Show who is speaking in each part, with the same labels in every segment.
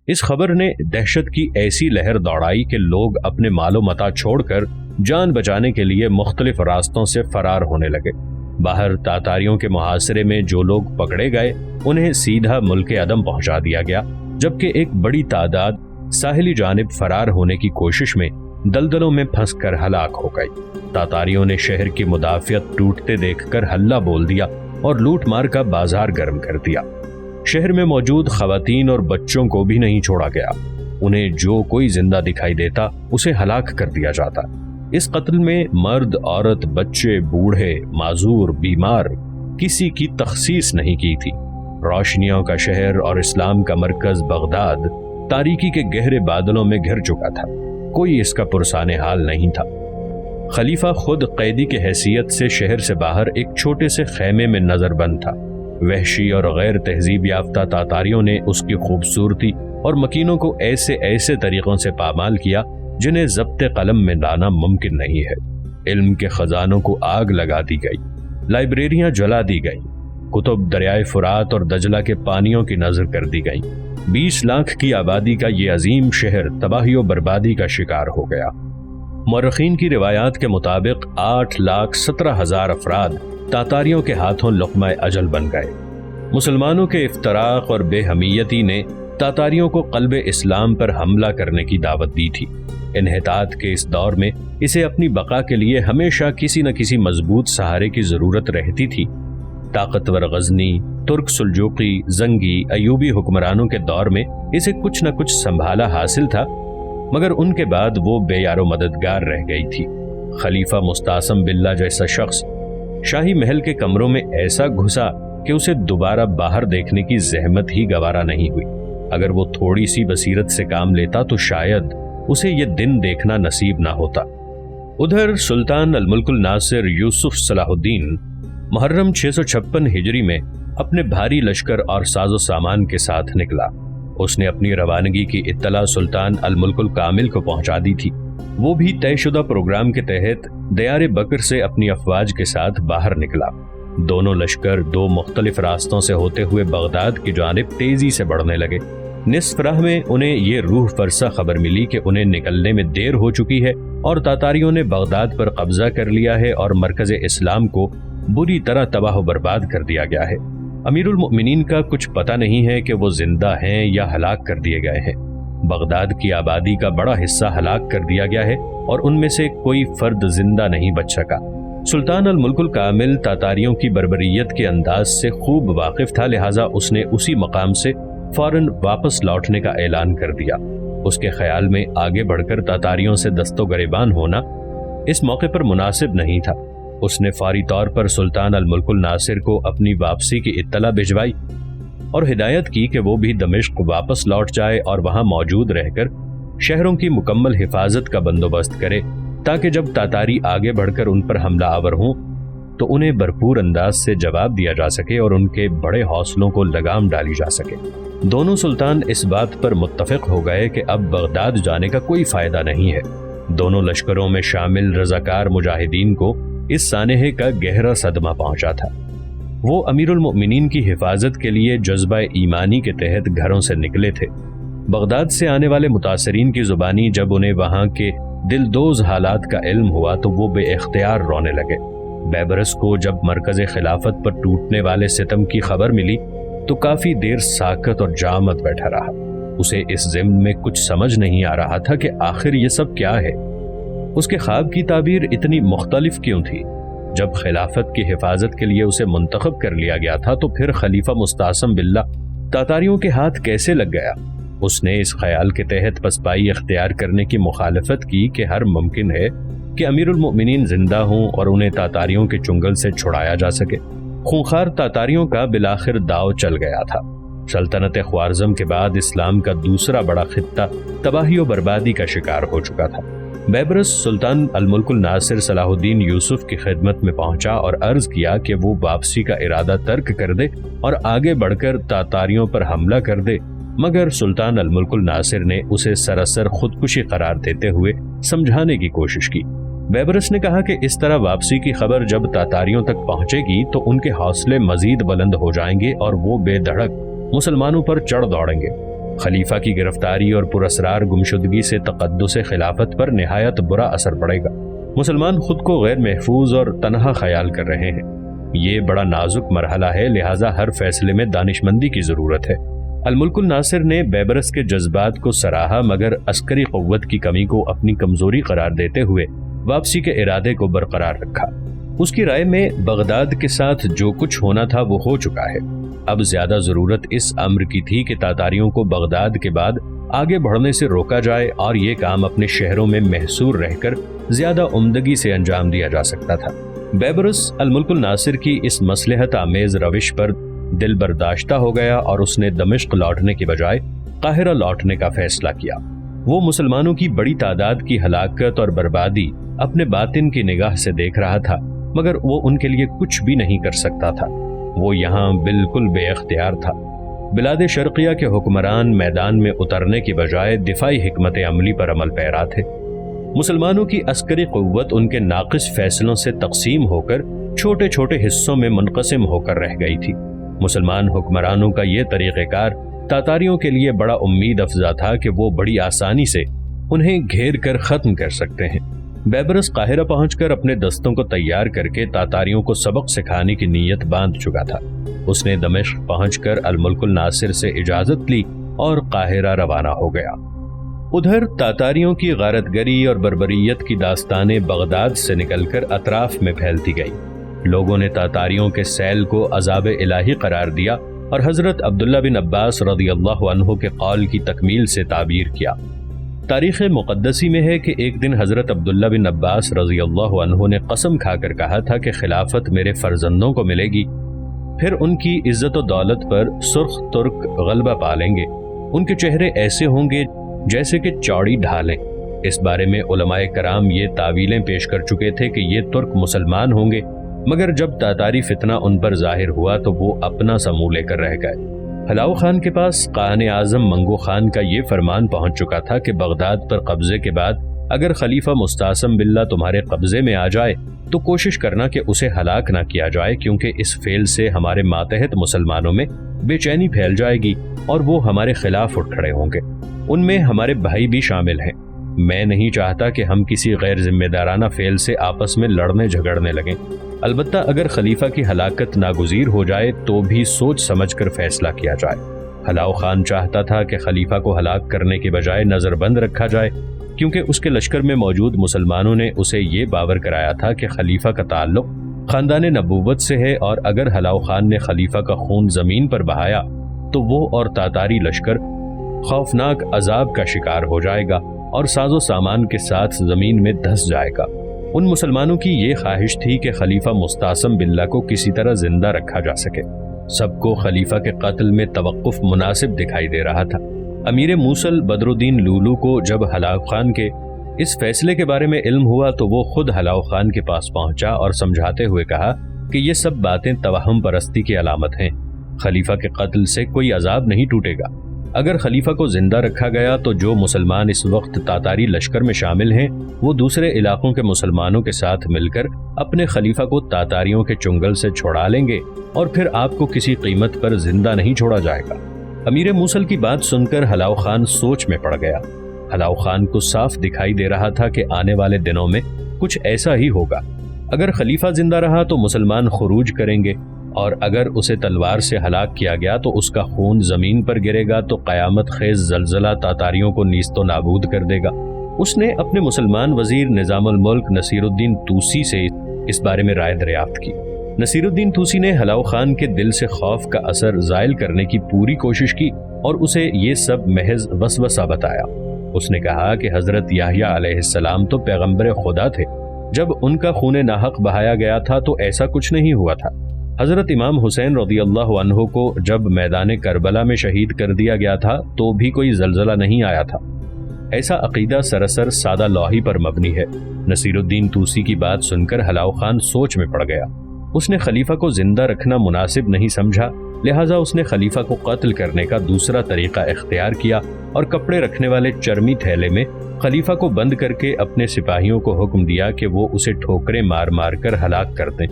Speaker 1: اس خبر نے دہشت کی ایسی لہر دوڑائی کہ لوگ اپنے مال و متاع چھوڑ کر جان بچانے کے لیے مختلف راستوں سے فرار ہونے لگے۔ باہر تاتاریوں کے محاصرے میں جو لوگ پکڑے گئے انہیں سیدھا ملک عدم پہنچا دیا گیا، جبکہ ایک بڑی تعداد ساحلی جانب فرار ہونے کی کوشش میں دلدلوں میں پھنس کر ہلاک ہو گئی۔ تاتاریوں نے شہر کی مدافعت ٹوٹتے دیکھ کر ہلہ بول دیا اور لوٹ مار کا بازار گرم کر دیا۔ شہر میں موجود خواتین اور بچوں کو بھی نہیں چھوڑا گیا، انہیں جو کوئی زندہ دکھائی دیتا اسے ہلاک کر دیا جاتا۔ اس قتل میں مرد، عورت، بچے، بوڑھے، معذور، بیمار کسی کی تخصیص نہیں کی تھی۔ روشنیوں کا شہر اور اسلام کا مرکز بغداد تاریکی کے گہرے بادلوں میں گھر چکا تھا، کوئی اس کا پرسان حال نہیں تھا۔ خلیفہ خود قیدی کی حیثیت سے شہر سے باہر ایک چھوٹے سے خیمے میں نظر بند تھا۔ وحشی اور غیر تہذیب یافتہ تاتاریوں نے اس کی خوبصورتی اور مکینوں کو ایسے طریقوں سے پامال کیا جنہیں ضبط قلم میں لانا ممکن نہیں ہے۔ علم کے خزانوں کو آگ لگا دی گئی، لائبریریاں جلا دی گئیں، کتب دریائے فرات اور دجلہ کے پانیوں کی نذر کر دی گئیں۔ 20 لاکھ کی آبادی کا یہ عظیم شہر تباہی و بربادی کا شکار ہو گیا۔ مورخین کی روایات کے مطابق 8,17,000 افراد تاتاریوں کے ہاتھوں لقمہ اجل بن گئے۔ مسلمانوں کے افتراق اور بے حمیتی نے تاتاریوں کو قلب اسلام پر حملہ کرنے کی دعوت دی تھی۔ انحطاط کے اس دور میں اسے اپنی بقا کے لیے ہمیشہ کسی نہ کسی مضبوط سہارے کی ضرورت رہتی تھی۔ طاقتور غزنی، ترک سلجوقی، زنگی، ایوبی حکمرانوں کے دور میں اسے کچھ نہ کچھ سنبھالا حاصل تھا، مگر ان کے بعد وہ بے یار و مددگار رہ گئی تھی۔ خلیفہ مستعصم باللہ جیسا شخص شاہی محل کے کمروں میں ایسا گھسا کہ اسے دوبارہ باہر دیکھنے کی زحمت ہی گوارا نہیں ہوئی۔ اگر وہ تھوڑی سی بصیرت سے کام لیتا تو شاید اسے یہ دن دیکھنا نصیب نہ ہوتا۔ ادھر سلطان الملک الناصر یوسف صلاح الدین محرم 656 ہجری میں اپنے بھاری لشکر اور ساز و سامان کے ساتھ نکلا۔ اس نے اپنی روانگی کی اطلاع سلطان الملک الکامل کو پہنچا دی تھی۔ وہ بھی طے شدہ پروگرام کے تحت دیار بکر سے اپنی افواج کے ساتھ باہر نکلا۔ دونوں لشکر 2 مختلف راستوں سے ہوتے ہوئے بغداد کی جانب تیزی سے بڑھنے لگے۔ نصف راہ میں انہیں یہ روح فرسا خبر ملی کہ انہیں نکلنے میں دیر ہو چکی ہے اور تاتاریوں نے بغداد پر قبضہ کر لیا ہے اور مرکز اسلام کو بری طرح تباہ و برباد کر دیا گیا ہے۔ امیر المؤمنین کا کچھ پتہ نہیں ہے کہ وہ زندہ ہیں یا ہلاک کر دیے گئے ہیں۔ بغداد کی آبادی کا بڑا حصہ ہلاک کر دیا گیا ہے اور ان میں سے کوئی فرد زندہ نہیں بچ سکا۔ سلطان الملک الکامل تاتاریوں کی بربریت کے انداز سے خوب واقف تھا، لہٰذا اس نے اسی مقام سے فوراً واپس لوٹنے کا اعلان کر دیا۔ اس کے خیال میں آگے بڑھ کر تاتاریوں سے دست و گریبان ہونا اس موقع پر مناسب نہیں تھا۔ اس نے فوری طور پر سلطان الملک الناصر کو اپنی واپسی کی اطلاع بھجوائی اور ہدایت کی کہ وہ بھی دمشق واپس لوٹ جائے اور وہاں موجود رہ کر شہروں کی مکمل حفاظت کا بندوبست کرے، تاکہ جب تاتاری آگے بڑھ کر ان پر حملہ آور ہوں تو انہیں بھرپور انداز سے جواب دیا جا سکے اور ان کے بڑے حوصلوں کو لگام ڈالی جا سکے۔ دونوں سلطان اس بات پر متفق ہو گئے کہ اب بغداد جانے کا کوئی فائدہ نہیں ہے۔ دونوں لشکروں میں شامل رضاکار مجاہدین کو اس سانحے کا گہرا صدمہ پہنچا تھا۔ وہ امیر المؤمنین کی حفاظت کے لیے جذبہ ایمانی کے تحت گھروں سے نکلے تھے۔ بغداد سے آنے والے متاثرین کی زبانی جب انہیں وہاں کے دلدوز حالات کا علم ہوا تو وہ بے اختیار رونے لگے۔ بیبرس کو جب مرکز خلافت پر ٹوٹنے والے ستم کی خبر ملی تو کافی دیر ساکت اور جامد بیٹھا رہا۔ اسے اس ضمن میں کچھ سمجھ نہیں آ رہا تھا کہ آخر یہ سب کیا ہے۔ اس کے خواب کی تعبیر اتنی مختلف کیوں تھی؟ جب خلافت کی حفاظت کے لیے اسے منتخب کر لیا گیا تھا تو پھر خلیفہ مستعصم باللہ تاتاریوں کے ہاتھ کیسے لگ گیا؟ اس نے اس خیال کے تحت پسپائی اختیار کرنے کی مخالفت کی کہ ہر ممکن ہے کہ امیر المؤمنین زندہ ہوں اور انہیں تاتاریوں کے چنگل سے چھڑایا جا سکے۔ خونخوار تاتاریوں کا بالآخر داؤ چل گیا تھا۔ سلطنت خوارزم کے بعد اسلام کا دوسرا بڑا خطہ تباہی و بربادی کا شکار ہو چکا تھا۔ بیبرس سلطان الملک الناصر صلاح الدین یوسف کی خدمت میں پہنچا اور عرض کیا کہ وہ واپسی کا ارادہ ترک کر دے اور آگے بڑھ کر تاتاریوں پر حملہ کر دے، مگر سلطان الملک الناصر نے اسے سراسر خودکشی قرار دیتے ہوئے سمجھانے کی کوشش کی۔ بیبرس نے کہا کہ اس طرح واپسی کی خبر جب تاتاریوں تک پہنچے گی تو ان کے حوصلے مزید بلند ہو جائیں گے اور وہ بے دھڑک مسلمانوں پر چڑھ دوڑیں گے۔ خلیفہ کی گرفتاری اور پراسرار گمشدگی سے تقدس خلافت پر نہایت برا اثر پڑے گا۔ مسلمان خود کو غیر محفوظ اور تنہا خیال کر رہے ہیں۔ یہ بڑا نازک مرحلہ ہے، لہٰذا ہر فیصلے میں دانشمندی کی ضرورت ہے۔ الملک الناصر نے بیبرس کے جذبات کو سراہا، مگر عسکری قوت کی کمی کو اپنی کمزوری قرار دیتے ہوئے واپسی کے ارادے کو برقرار رکھا۔ اس کی رائے میں بغداد کے ساتھ جو کچھ ہونا تھا وہ ہو چکا ہے، اب زیادہ ضرورت اس امر کی تھی کہ تاتاریوں کو بغداد کے بعد آگے بڑھنے سے روکا جائے، اور یہ کام اپنے شہروں میں محصور رہ کر زیادہ عمدگی سے انجام دیا جا سکتا تھا۔ بیبرس الملک الناصر کی اس مصلحت آمیز روش پر دل برداشتہ ہو گیا اور اس نے دمشق لوٹنے کی بجائے قاہرہ لوٹنے کا فیصلہ کیا۔ وہ مسلمانوں کی بڑی تعداد کی ہلاکت اور بربادی اپنے باطن کی نگاہ سے دیکھ رہا تھا، مگر وہ ان کے لیے کچھ بھی نہیں کر سکتا تھا۔ وہ یہاں بالکل بے اختیار تھا۔ بلاد شرقیہ کے حکمران میدان میں اترنے کی بجائے دفاعی حکمت عملی پر عمل پیرا تھے۔ مسلمانوں کی عسکری قوت ان کے ناقص فیصلوں سے تقسیم ہو کر چھوٹے چھوٹے حصوں میں منقسم ہو کر رہ گئی تھی۔ مسلمان حکمرانوں کا یہ طریقہ کار تاتاریوں کے لیے بڑا امید افزا تھا کہ وہ بڑی آسانی سے انہیں گھیر کر ختم کر سکتے ہیں۔ بیبرس قاہرہ پہنچ کر اپنے دستوں کو تیار کر کے تاتاریوں کو سبق سکھانے کی نیت باندھ چکا تھا۔ اس نے دمشق پہنچ کر الملک الناصر سے اجازت لی اور قاہرہ روانہ ہو گیا۔ ادھر تاتاریوں کی غارت گری اور بربریت کی داستانیں بغداد سے نکل کر اطراف میں پھیلتی گئی۔ لوگوں نے تاتاریوں کے سیل کو عذاب الہی قرار دیا اور حضرت عبداللہ بن عباس رضی اللہ عنہ کے قول کی تکمیل سے تعبیر کیا۔ تاریخ مقدسی میں ہے کہ ایک دن حضرت عبداللہ بن عباس رضی اللہ عنہ نے قسم کھا کر کہا تھا کہ خلافت میرے فرزندوں کو ملے گی، پھر ان کی عزت و دولت پر سرخ ترک غلبہ پا لیں گے، ان کے چہرے ایسے ہوں گے جیسے کہ چوڑی ڈھالیں۔ اس بارے میں علماء کرام یہ تعویلیں پیش کر چکے تھے کہ یہ ترک مسلمان ہوں گے، مگر جب تاتاری فتنہ ان پر ظاہر ہوا تو وہ اپنا سا منہ لے کر رہ گئے۔ ہلاؤ خان کے پاس قاہن اعظم منگو خان کا یہ فرمان پہنچ چکا تھا کہ بغداد پر قبضے کے بعد اگر خلیفہ مستعصم باللہ تمہارے قبضے میں آ جائے تو کوشش کرنا کہ اسے ہلاک نہ کیا جائے، کیونکہ اس فعل سے ہمارے ماتحت مسلمانوں میں بے چینی پھیل جائے گی اور وہ ہمارے خلاف اٹھ کھڑے ہوں گے۔ ان میں ہمارے بھائی بھی شامل ہیں۔ میں نہیں چاہتا کہ ہم کسی غیر ذمہ دارانہ فعل سے آپس میں لڑنے جھگڑنے لگیں۔ البتہ اگر خلیفہ کی ہلاکت ناگزیر ہو جائے تو بھی سوچ سمجھ کر فیصلہ کیا جائے۔ ہلاؤ خان چاہتا تھا کہ خلیفہ کو ہلاک کرنے کے بجائے نظر بند رکھا جائے، کیونکہ اس کے لشکر میں موجود مسلمانوں نے اسے یہ باور کرایا تھا کہ خلیفہ کا تعلق خاندان نبوت سے ہے، اور اگر ہلاؤ خان نے خلیفہ کا خون زمین پر بہایا تو وہ اور تاتاری لشکر خوفناک عذاب کا شکار ہو جائے گا اور ساز و سامان کے ساتھ زمین میں دھس جائے گا۔ ان مسلمانوں کی یہ خواہش تھی کہ خلیفہ مستعصم باللہ کو کسی طرح زندہ رکھا جا سکے۔ سب کو خلیفہ کے قتل میں توقف مناسب دکھائی دے رہا تھا۔ امیر موصل بدر الدین لولو کو جب ہلاؤ خان کے اس فیصلے کے بارے میں علم ہوا تو وہ خود ہلاؤ خان کے پاس پہنچا اور سمجھاتے ہوئے کہا کہ یہ سب باتیں توہم پرستی کی علامت ہیں۔ خلیفہ کے قتل سے کوئی عذاب نہیں ٹوٹے گا۔ اگر خلیفہ کو زندہ رکھا گیا تو جو مسلمان اس وقت تاتاری لشکر میں شامل ہیں وہ دوسرے علاقوں کے مسلمانوں کے ساتھ مل کر اپنے خلیفہ کو تاتاریوں کے چنگل سے چھڑا لیں گے، اور پھر آپ کو کسی قیمت پر زندہ نہیں چھوڑا جائے گا۔ امیر موصل کی بات سن کر ہلاؤ خان سوچ میں پڑ گیا۔ ہلاؤ خان کو صاف دکھائی دے رہا تھا کہ آنے والے دنوں میں کچھ ایسا ہی ہوگا۔ اگر خلیفہ زندہ رہا تو مسلمان خروج کریں گے، اور اگر اسے تلوار سے ہلاک کیا گیا تو اس کا خون زمین پر گرے گا تو قیامت خیز زلزلہ تاتاریوں کو نیست و نابود کر دے گا۔ اس نے اپنے مسلمان وزیر نظام الملک نصیر الدین طوسی سے اس بارے میں رائے دریافت کی۔ نصیر الدین طوسی نے ہلاؤ خان کے دل سے خوف کا اثر زائل کرنے کی پوری کوشش کی اور اسے یہ سب محض وسوسہ بتایا۔ اس نے کہا کہ حضرت یحییٰ علیہ السلام تو پیغمبر خدا تھے، جب ان کا خون ناحق بہایا گیا تھا تو ایسا کچھ نہیں ہوا تھا۔ حضرت امام حسین رضی اللہ عنہ کو جب میدان کربلا میں شہید کر دیا گیا تھا تو بھی کوئی زلزلہ نہیں آیا تھا۔ ایسا عقیدہ سراسر سادہ لوحی پر مبنی ہے۔ نصیر الدین طوسی کی بات سن کر ہلاؤ خان سوچ میں پڑ گیا۔ اس نے خلیفہ کو زندہ رکھنا مناسب نہیں سمجھا، لہٰذا اس نے خلیفہ کو قتل کرنے کا دوسرا طریقہ اختیار کیا اور کپڑے رکھنے والے چرمی تھیلے میں خلیفہ کو بند کر کے اپنے سپاہیوں کو حکم دیا کہ وہ اسے ٹھوکریں مار مار کر ہلاک کر دیں۔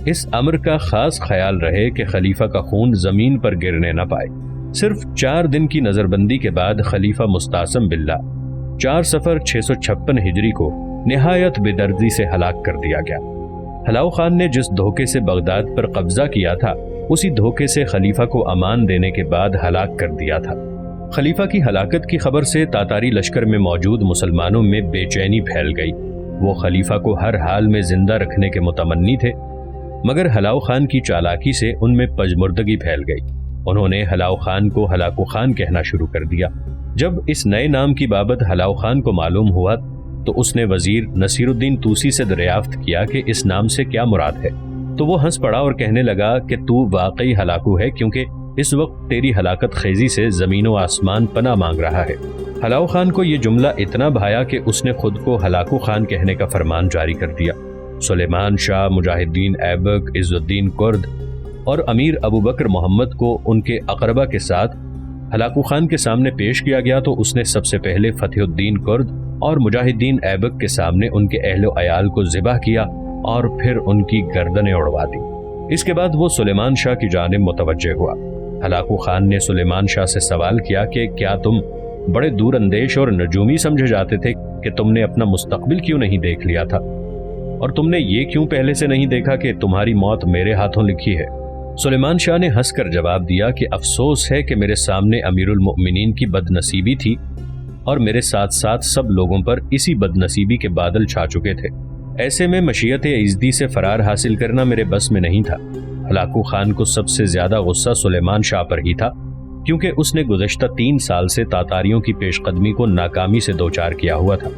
Speaker 1: اس امر کا خاص خیال رہے کہ خلیفہ کا خون زمین پر گرنے نہ پائے۔ صرف 4 دن کی نظر بندی کے بعد خلیفہ مستعصم باللہ 4 صفر 656 ہجری کو نہایت بے دردی سے ہلاک کر دیا گیا۔ ہلاؤ خان نے جس دھوکے سے بغداد پر قبضہ کیا تھا اسی دھوکے سے خلیفہ کو امان دینے کے بعد ہلاک کر دیا تھا۔ خلیفہ کی ہلاکت کی خبر سے تاتاری لشکر میں موجود مسلمانوں میں بے چینی پھیل گئی۔ وہ خلیفہ کو ہر حال میں زندہ رکھنے کے متمنی تھے، مگر ہلاؤ خان کی چالاکی سے ان میں پژمردگی پھیل گئی۔ انہوں نے ہلاؤ خان کو ہلاکو خان کہنا شروع کر دیا۔ جب اس نئے نام کی بابت ہلاؤ خان کو معلوم ہوا تو اس نے وزیر نصیر الدین توسی سے دریافت کیا کہ اس نام سے کیا مراد ہے، تو وہ ہنس پڑا اور کہنے لگا کہ تو واقعی ہلاکو ہے، کیونکہ اس وقت تیری ہلاکت خیزی سے زمین و آسمان پناہ مانگ رہا ہے۔ ہلاؤ خان کو یہ جملہ اتنا بھایا کہ اس نے خود کو ہلاکو خان کہنے کا فرمان جاری کر دیا۔ سلیمان شاہ، مجاہد الدین ایبک، عز الدین کرد اور امیر ابو بکر محمد کو ان کے اقربا کے ساتھ ہلاکو خان کے سامنے پیش کیا گیا تو اس نے سب سے پہلے فتح الدین کرد اور مجاہد الدین ایبک کے سامنے ان کے اہل و عیال کو ذبح کیا اور پھر ان کی گردنیں اڑوا دی۔ اس کے بعد وہ سلیمان شاہ کی جانب متوجہ ہوا۔ ہلاکو خان نے سلیمان شاہ سے سوال کیا کہ کیا تم بڑے دور اندیش اور نجومی سمجھے جاتے تھے کہ تم نے اپنا مستقبل کیوں نہیں دیکھ لیا تھا، اور تم نے یہ کیوں پہلے سے نہیں دیکھا کہ تمہاری موت میرے ہاتھوں لکھی ہے؟ سلیمان شاہ نے ہنس کر جواب دیا کہ افسوس ہے کہ میرے سامنے امیر المؤمنین کی بد نصیبی تھی اور میرے ساتھ ساتھ سب لوگوں پر اسی بد نصیبی کے بادل چھا چکے تھے۔ ایسے میں مشیت عزدی سے فرار حاصل کرنا میرے بس میں نہیں تھا۔ ہلاکو خان کو سب سے زیادہ غصہ سلیمان شاہ پر ہی تھا، کیونکہ اس نے گزشتہ 3 سال سے تاتاریوں کی پیش قدمی کو ناکامی سے دوچار کیا ہوا تھا۔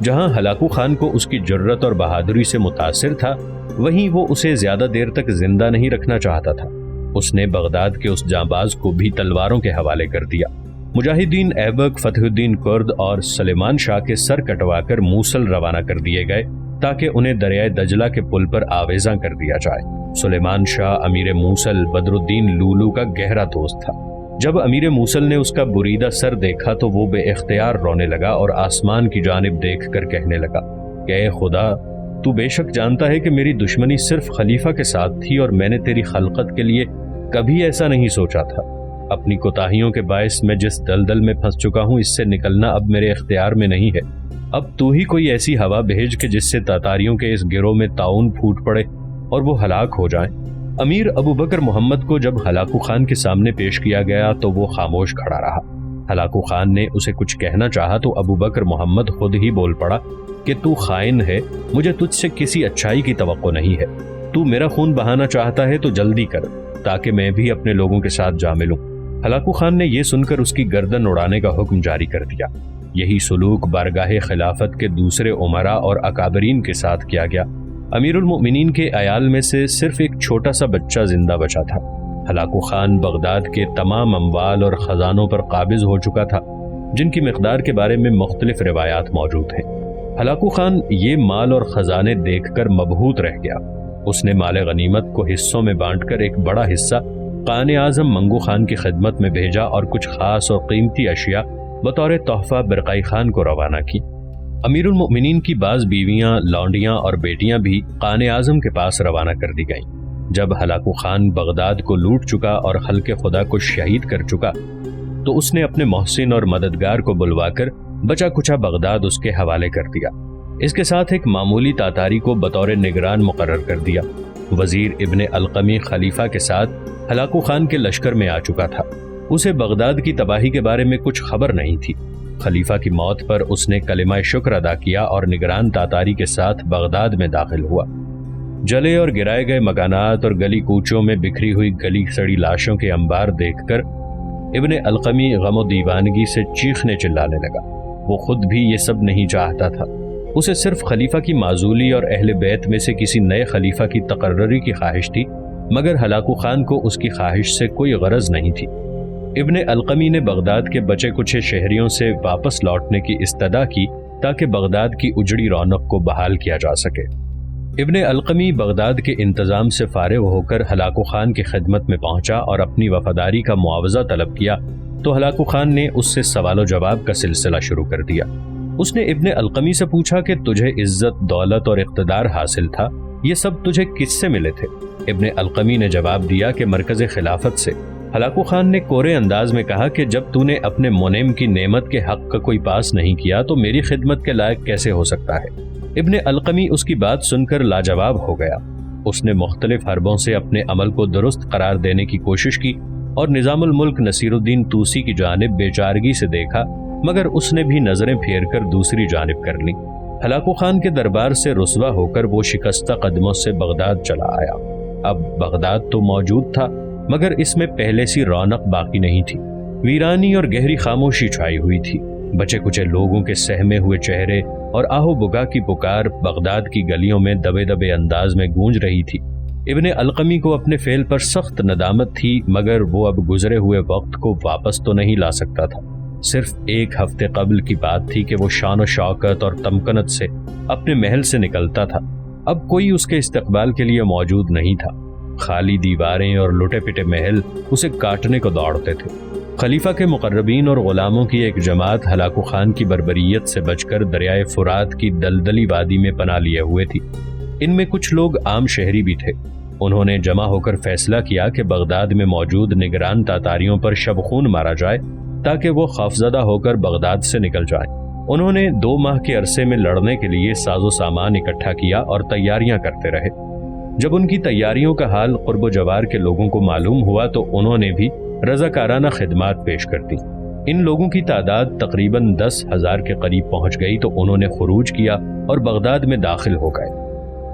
Speaker 1: جہاں ہلاکو خان کو اس کی جرت اور بہادری سے متاثر تھا، وہیں وہ اسے زیادہ دیر تک زندہ نہیں رکھنا چاہتا تھا۔ اس نے بغداد کے اس جانباز کو بھی تلواروں کے حوالے کر دیا۔ مجاہدین ایبک، فتح الدین کرد اور سلیمان شاہ کے سر کٹوا کر موصل روانہ کر دیے گئے تاکہ انہیں دریائے دجلہ کے پل پر آویزاں کر دیا جائے۔ سلیمان شاہ امیر موصل بدر الدین لولو کا گہرا دوست تھا۔ جب امیر موصل نے اس کا بریدہ سر دیکھا تو وہ بے اختیار رونے لگا اور آسمان کی جانب دیکھ کر کہنے لگا کہ اے خدا، تو بے شک جانتا ہے کہ میری دشمنی صرف خلیفہ کے ساتھ تھی اور میں نے تیری خلقت کے لیے کبھی ایسا نہیں سوچا تھا۔ اپنی کوتاہیوں کے باعث میں جس دلدل میں پھنس چکا ہوں، اس سے نکلنا اب میرے اختیار میں نہیں ہے۔ اب تو ہی کوئی ایسی ہوا بھیج کہ جس سے تاتاریوں کے اس گروہ میں طاعون پھوٹ پڑے اور وہ ہلاک ہو جائیں۔ امیر ابو بکر محمد کو جب ہلاکو خان کے سامنے پیش کیا گیا تو وہ خاموش کھڑا رہا۔ ہلاکو خان نے اسے کچھ کہنا چاہا تو ابو بکر محمد خود ہی بول پڑا کہ تو خائن ہے، مجھے تجھ سے کسی اچھائی کی توقع نہیں ہے۔ تو میرا خون بہانا چاہتا ہے تو جلدی کر تاکہ میں بھی اپنے لوگوں کے ساتھ جا ملوں۔ ہلاکو خان نے یہ سن کر اس کی گردن اڑانے کا حکم جاری کر دیا۔ یہی سلوک بارگاہ خلافت کے دوسرے امراء اور اکابرین کے ساتھ کیا گیا۔ امیر المؤمنین کے عیال میں سے صرف ایک چھوٹا سا بچہ زندہ بچا تھا۔ ہلاکو خان بغداد کے تمام اموال اور خزانوں پر قابض ہو چکا تھا، جن کی مقدار کے بارے میں مختلف روایات موجود ہیں۔ ہلاکو خان یہ مال اور خزانے دیکھ کر مبہوت رہ گیا۔ اس نے مال غنیمت کو حصوں میں بانٹ کر ایک بڑا حصہ قائن اعظم منگو خان کی خدمت میں بھیجا اور کچھ خاص اور قیمتی اشیاء بطور تحفہ برقائی خان کو روانہ کی۔ امیر المؤمنین کی بعض بیویاں، لونڈیاں اور بیٹیاں بھی قائن اعظم کے پاس روانہ کر دی گئیں۔ جب ہلاکو خان بغداد کو لوٹ چکا اور خلق خدا کو شہید کر چکا تو اس نے اپنے محسن اور مددگار کو بلوا کر بچا کچا بغداد اس کے حوالے کر دیا۔ اس کے ساتھ ایک معمولی تاتاری کو بطور نگران مقرر کر دیا۔ وزیر ابن القمی خلیفہ کے ساتھ ہلاکو خان کے لشکر میں آ چکا تھا۔ اسے بغداد کی تباہی کے بارے میں کچھ خبر نہیں تھی۔ خلیفہ کی موت پر اس نے کلمہ شکر ادا کیا اور نگران تاتاری کے ساتھ بغداد میں داخل ہوا۔ جلے اور گرائے گئے مکانات اور گلی کوچوں میں بکھری ہوئی گلی سڑی لاشوں کے انبار دیکھ کر ابن القمی غم و دیوانگی سے چیخنے چلانے لگا۔ وہ خود بھی یہ سب نہیں چاہتا تھا، اسے صرف خلیفہ کی معزولی اور اہل بیت میں سے کسی نئے خلیفہ کی تقرری کی خواہش تھی، مگر ہلاکو خان کو اس کی خواہش سے کوئی غرض نہیں تھی۔ ابن القمی نے بغداد کے بچے کچھ شہریوں سے واپس لوٹنے کی استدعا کی تاکہ بغداد کی اجڑی رونق کو بحال کیا جا سکے۔ ابن القمی بغداد کے انتظام سے فارغ ہو کر ہلاکو خان کی خدمت میں پہنچا اور اپنی وفاداری کا معاوضہ طلب کیا تو ہلاکو خان نے اس سے سوال و جواب کا سلسلہ شروع کر دیا۔ اس نے ابن القمی سے پوچھا کہ تجھے عزت، دولت اور اقتدار حاصل تھا، یہ سب تجھے کس سے ملے تھے؟ ابن القمی نے جواب دیا کہ مرکز خلافت سے۔ ہلاکو خان نے کورے انداز میں کہا کہ جب تو نے اپنے منعم کی نعمت کے حق کا کوئی پاس نہیں کیا تو میری خدمت کے لائق کیسے ہو سکتا ہے؟ ابن القمی اس کی بات سن کر لاجواب ہو گیا۔ اس نے مختلف حربوں سے اپنے عمل کو درست قرار دینے کی کوشش کی اور نظام الملک نصیر الدین طوسی کی جانب بے چارگی سے دیکھا، مگر اس نے بھی نظریں پھیر کر دوسری جانب کر لی۔ ہلاکو خان کے دربار سے رسوا ہو کر وہ شکستہ قدموں سے بغداد چلا آیا۔ اب بغداد تو موجود تھا، مگر اس میں پہلے سی رونق باقی نہیں تھی۔ ویرانی اور گہری خاموشی چھائی ہوئی تھی۔ بچے کچے لوگوں کے سہمے ہوئے چہرے اور آہو بکا کی پکار بغداد کی گلیوں میں دبے دبے انداز میں گونج رہی تھی۔ ابن القمی کو اپنے فعل پر سخت ندامت تھی، مگر وہ اب گزرے ہوئے وقت کو واپس تو نہیں لا سکتا تھا۔ صرف ایک ہفتے قبل کی بات تھی کہ وہ شان و شوکت اور تمکنت سے اپنے محل سے نکلتا تھا۔ اب کوئی اس کے استقبال کے لیے موجود نہیں تھا۔ خالی دیواریں اور لٹے پٹے محل اسے کاٹنے کو دوڑتے تھے۔ خلیفہ کے مقربین اور غلاموں کی ایک جماعت ہلاکو خان کی بربریت سے بچ کر دریائے فرات کی دلدلی وادی میں پناہ لیے ہوئے تھی۔ ان میں کچھ لوگ عام شہری بھی تھے۔ انہوں نے جمع ہو کر فیصلہ کیا کہ بغداد میں موجود نگران تاتاریوں پر شب خون مارا جائے تاکہ وہ خوفزدہ ہو کر بغداد سے نکل جائیں۔ انہوں نے 2 ماہ کے عرصے میں لڑنے کے لیے ساز و سامان اکٹھا کیا اور تیاریاں کرتے رہے۔ جب ان کی تیاریوں کا حال قرب و جوار کے لوگوں کو معلوم ہوا تو انہوں نے بھی رضاکارانہ خدمات پیش کر دی۔ ان لوگوں کی تعداد تقریباً 10,000 کے قریب پہنچ گئی تو انہوں نے خروج کیا اور بغداد میں داخل ہو گئے۔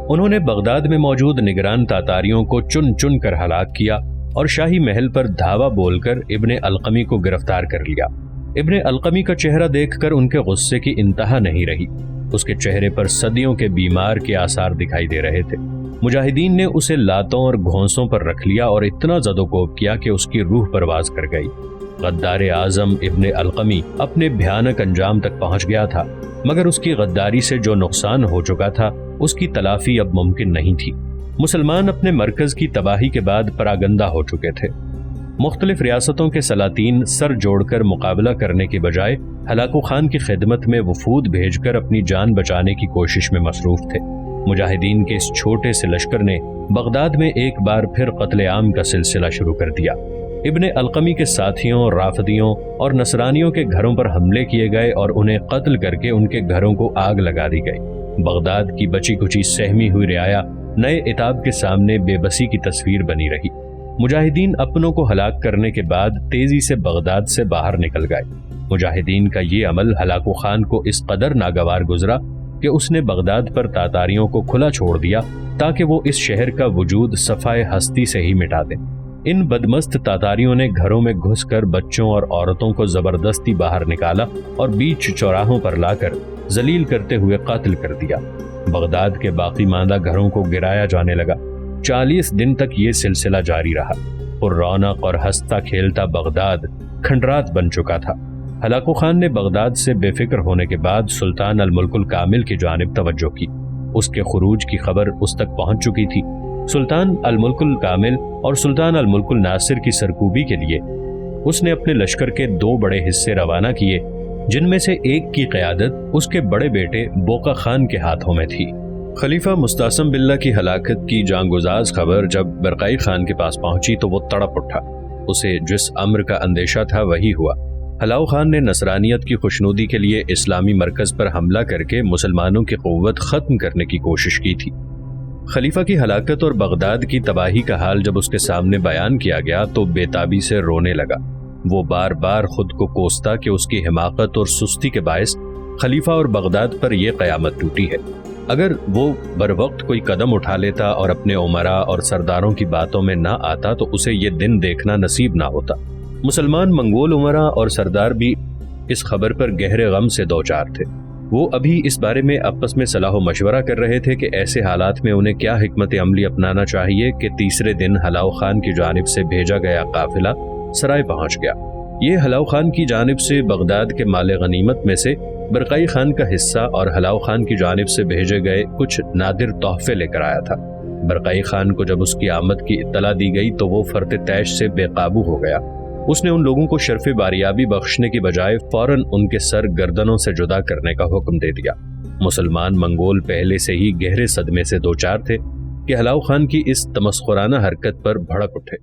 Speaker 1: انہوں نے بغداد میں موجود نگران تاتاریوں کو چن چن کر ہلاک کیا اور شاہی محل پر دھاوا بول کر ابن القمی کو گرفتار کر لیا۔ ابن القمی کا چہرہ دیکھ کر ان کے غصے کی انتہا نہیں رہی۔ اس کے چہرے پر صدیوں کے بیمار کے آثار دکھائی دے رہے تھے۔ مجاہدین نے اسے لاتوں اور گھونسوں پر رکھ لیا اور اتنا زد و کوب کیا کہ اس کی روح پرواز کر گئی۔ غدار اعظم ابن القمی اپنے بھیانک انجام تک پہنچ گیا تھا، مگر اس کی غداری سے جو نقصان ہو چکا تھا اس کی تلافی اب ممکن نہیں تھی۔ مسلمان اپنے مرکز کی تباہی کے بعد پراگندہ ہو چکے تھے۔ مختلف ریاستوں کے سلاطین سر جوڑ کر مقابلہ کرنے کے بجائے ہلاکو خان کی خدمت میں وفود بھیج کر اپنی جان بچانے کی کوشش میں مصروف تھے۔ مجاہدین کے اس چھوٹے سے لشکر نے بغداد میں ایک بار پھر قتل عام کا سلسلہ شروع کر دیا۔ ابن القمی کے ساتھیوں، رافضیوں اور نصرانیوں کے گھروں پر حملے کیے گئے اور انہیں قتل کر کے ان کے گھروں کو آگ لگا دی گئی۔ بغداد کی بچی کچی سہمی ہوئی رعایا نئے عتاب کے سامنے بے بسی کی تصویر بنی رہی۔ مجاہدین اپنوں کو ہلاک کرنے کے بعد تیزی سے بغداد سے باہر نکل گئے۔ مجاہدین کا یہ عمل ہلاکو خان کو اس قدر ناگوار گزرا کہ اس نے بغداد پر تاتاریوں کو کھلا چھوڑ دیا تاکہ وہ اس شہر کا وجود صفائے ہستی سے ہی مٹا دیں۔ ان بدمست تاتاریوں نے گھروں میں گھس کر بچوں اور عورتوں کو زبردستی باہر نکالا اور بیچ چوراہوں پر لا کر ذلیل کرتے ہوئے قتل کر دیا۔ بغداد کے باقی ماندہ گھروں کو گرایا جانے لگا۔ 40 دن تک یہ سلسلہ جاری رہا۔ پر رونق اور ہنستا کھیلتا بغداد کھنڈرات بن چکا تھا۔ ہلاکو خان نے بغداد سے بے فکر ہونے کے بعد سلطان الملک الکامل کی جانب توجہ کی۔ اس کے خروج کی خبر اس تک پہنچ چکی تھی۔ سلطان الملک الکامل اور سلطان الملک الناصر کی سرکوبی کے لیے اس نے اپنے لشکر کے 2 بڑے حصے روانہ کیے، جن میں سے ایک کی قیادت اس کے بڑے بیٹے بوقا خان کے ہاتھوں میں تھی۔ خلیفہ مستعصم باللہ کی ہلاکت کی جانگزاز خبر جب برقائی خان کے پاس پہنچی تو وہ تڑپ اٹھا۔ اسے جس امر کا اندیشہ تھا وہی ہوا۔ ہلاو خان نے نصرانیت کی خوشنودی کے لیے اسلامی مرکز پر حملہ کر کے مسلمانوں کی قوت ختم کرنے کی کوشش کی تھی۔ خلیفہ کی ہلاکت اور بغداد کی تباہی کا حال جب اس کے سامنے بیان کیا گیا تو بے تابی سے رونے لگا۔ وہ بار بار خود کو کوستا کہ اس کی حماقت اور سستی کے باعث خلیفہ اور بغداد پر یہ قیامت ٹوٹی ہے۔ اگر وہ بر وقت کوئی قدم اٹھا لیتا اور اپنے امراء اور سرداروں کی باتوں میں نہ آتا تو اسے یہ دن دیکھنا نصیب نہ ہوتا۔ مسلمان منگول امراء اور سردار بھی اس خبر پر گہرے غم سے دوچار تھے۔ وہ ابھی اس بارے میں آپس میں صلاح و مشورہ کر رہے تھے کہ ایسے حالات میں انہیں کیا حکمت عملی اپنانا چاہیے کہ تیسرے دن ہلاو خان کی جانب سے بھیجا گیا قافلہ سرائے پہنچ گیا۔ یہ ہلاو خان کی جانب سے بغداد کے مال غنیمت میں سے برقائی خان کا حصہ اور ہلاو خان کی جانب سے بھیجے گئے کچھ نادر تحفے لے کر آیا تھا۔ برقائی خان کو جب اس کی آمد کی اطلاع دی گئی تو وہ فرط تیش سے بے قابو ہو گیا۔ اس نے ان لوگوں کو شرف باریابی بخشنے کی بجائے فوراً ان کے سر گردنوں سے جدا کرنے کا حکم دے دیا۔ مسلمان منگول پہلے سے ہی گہرے صدمے سے دوچار تھے کہ ہلاو خان کی اس تمسخرانہ حرکت پر بھڑک اٹھے۔